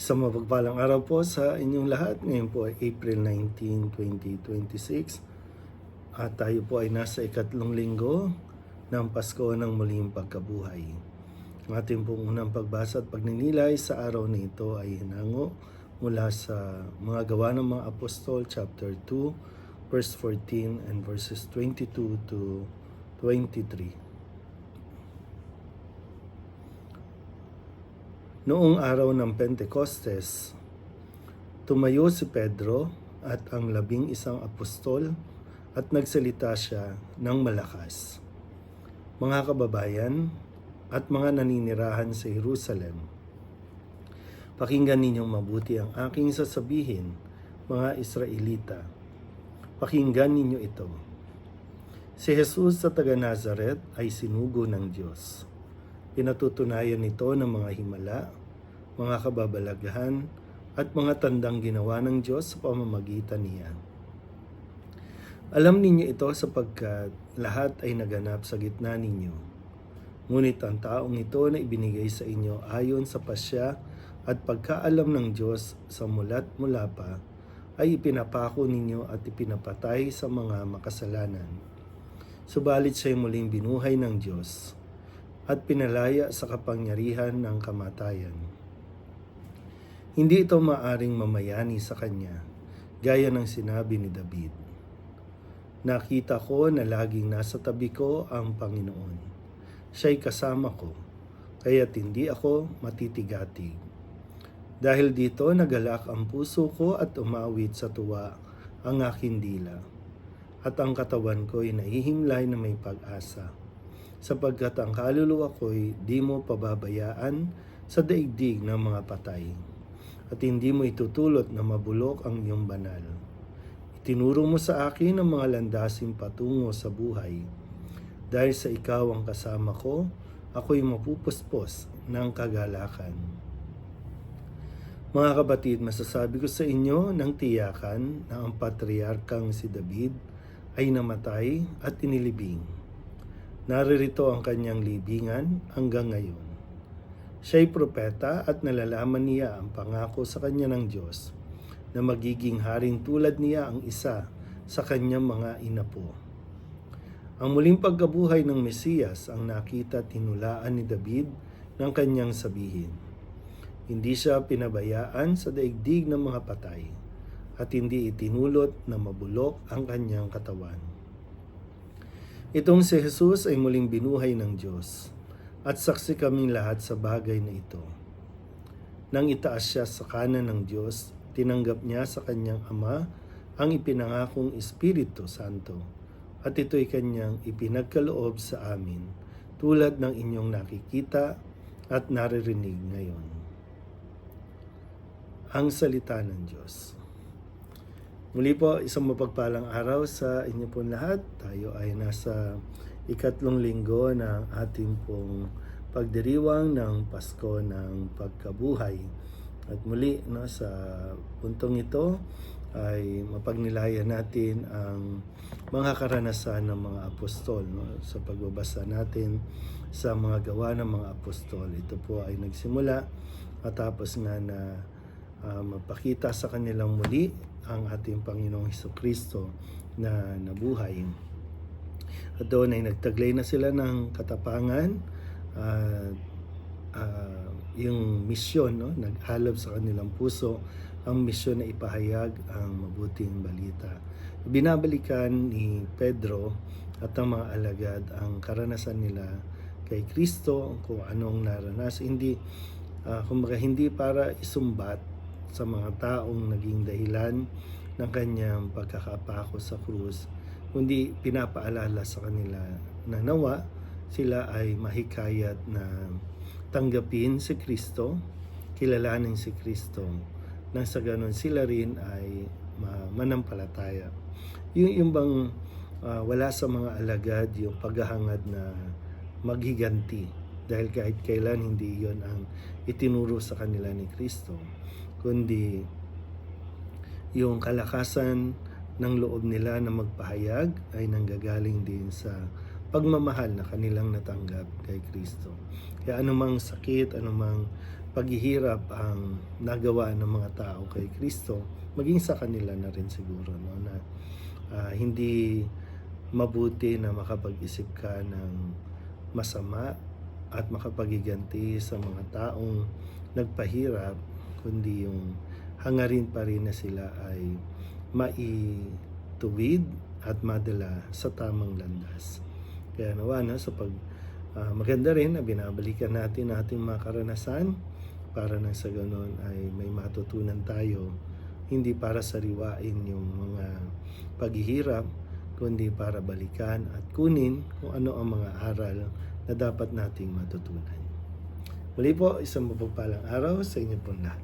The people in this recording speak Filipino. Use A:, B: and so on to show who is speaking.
A: Isang mapagpalang araw po sa inyong lahat. Ngayon po ay April 19, 2026 at tayo po ay nasa ikatlong linggo ng Pasko ng Muling Pagkabuhay. Ang ating pong unang pagbasa at pagninilay sa araw na ito ay hinango mula sa mga gawa ng mga apostol, chapter 2, verse 14 and verses 22 to 23. Noong araw ng Pentecostes, tumayo si Pedro at ang 11 apostol at nagsalita siya ng malakas. Mga kababayan at mga naninirahan sa Jerusalem, pakinggan ninyong mabuti ang aking sasabihin, mga Israelita. Pakinggan ninyo ito. Si Jesus sa taga Nazaret ay sinugo ng Diyos. Pinatutunayan nito ng mga himala, mga kababalaghan, at mga tandang ginawa ng Diyos sa pamamagitan niya. Alam ninyo ito sapagkat lahat ay naganap sa gitna ninyo. Ngunit ang taong ito na ibinigay sa inyo ayon sa pasya at pagkaalam ng Diyos sa mula't mula pa, ay ipinapako ninyo at ipinapatay sa mga makasalanan. Subalit siya'y muling binuhay ng Diyos at pinalaya sa kapangyarihan ng kamatayan. Hindi ito maaring mamayani sa kanya, gaya ng sinabi ni David. Nakita ko na laging nasa tabi ko ang Panginoon. Siya'y kasama ko, kaya't hindi ako matitigatig. Dahil dito nagalak ang puso ko at umawit sa tuwa ang aking dila. At ang katawan ko'y nahihimlay na may pag-asa. Sapagkat ang kaluluwa ko'y di mo pababayaan sa daigdig ng mga patay, at hindi mo itutulot na mabulok ang iyong banal. Itinuro mo sa akin ang mga landasing patungo sa buhay. Dahil sa ikaw ang kasama ko, ako'y mapupuspos ng kagalakan. Mga kapatid, masasabi ko sa inyo ng tiyakan na ang patriarkang si David ay namatay at inilibing. Naririto ang kanyang libingan hanggang ngayon. Siya'y propeta at nalalaman niya ang pangako sa kanya ng Diyos na magiging haring tulad niya ang isa sa kanyang mga inapo. Ang muling pagkabuhay ng Mesiyas ang nakita at tinulaan ni David ng kanyang sabihin. Hindi siya pinabayaan sa daigdig ng mga patay at hindi itinulot na mabulok ang kanyang katawan. Itong si Jesus ay muling binuhay ng Diyos at saksi kaming lahat sa bagay na ito. Nang itaas siya sa kanan ng Diyos, tinanggap niya sa kanyang Ama ang ipinangakong Espiritu Santo at ito'y kanyang ipinagkaloob sa amin tulad ng inyong nakikita at naririnig ngayon. Ang salita ng Diyos. Muli po, isang mapagpalang araw sa inyo pong lahat. Tayo ay nasa ikatlong linggo ng ating pong pagdiriwang ng Pasko ng Pagkabuhay. At muli, sa puntong ito ay mapagnilayan natin ang mga karanasan ng mga apostol. Sa pagbabasa natin sa mga gawa ng mga apostol. Ito po ay nagsimula matapos nga na mapakita sa kanilang muli ang ating Panginoong Hesukristo na nabuhay. At doon ay nagtaglay na sila ng katapangan at yung misyon, nag-alab sa kanilang puso ang misyon na ipahayag ang mabuting balita. Binabalikan ni Pedro at ang mga alagad ang karanasan nila kay Kristo, kung anong naranasan. Hindi para isumbat sa mga taong naging dahilan ng kanyang pagkakapako sa krus, kundi pinapaalala sa kanila na nawa sila ay mahikayat na tanggapin si Kristo, kilalanin si Kristo, nang sa ganon sila rin ay manampalataya. Yung bang wala sa mga alagad yung paghahangad na maghiganti dahil kahit kailan hindi yon ang itinuro sa kanila ni Kristo, kundi yung kalakasan ng loob nila na magpahayag ay nanggagaling din sa pagmamahal na kanilang natanggap kay Kristo. Kaya anumang sakit, anumang paghihirap ang nagawa ng mga tao kay Kristo, maging sa kanila na rin siguro, no? Na hindi mabuti na makapag-isip ka ng masama at makapaghiganti sa mga taong nagpahirap, kundi yung hangarin pa rin na sila ay maituwid at madala sa tamang landas. Kaya nawa na sa maganda rin na binabalikan natin ating mga karanasan para nang sa ganon ay may matutunan tayo, hindi para sariwain yung mga paghihirap, kundi para balikan at kunin kung ano ang mga aral na dapat nating matutunan. Muli po, isang mapagpalang araw sa inyo pong lahat.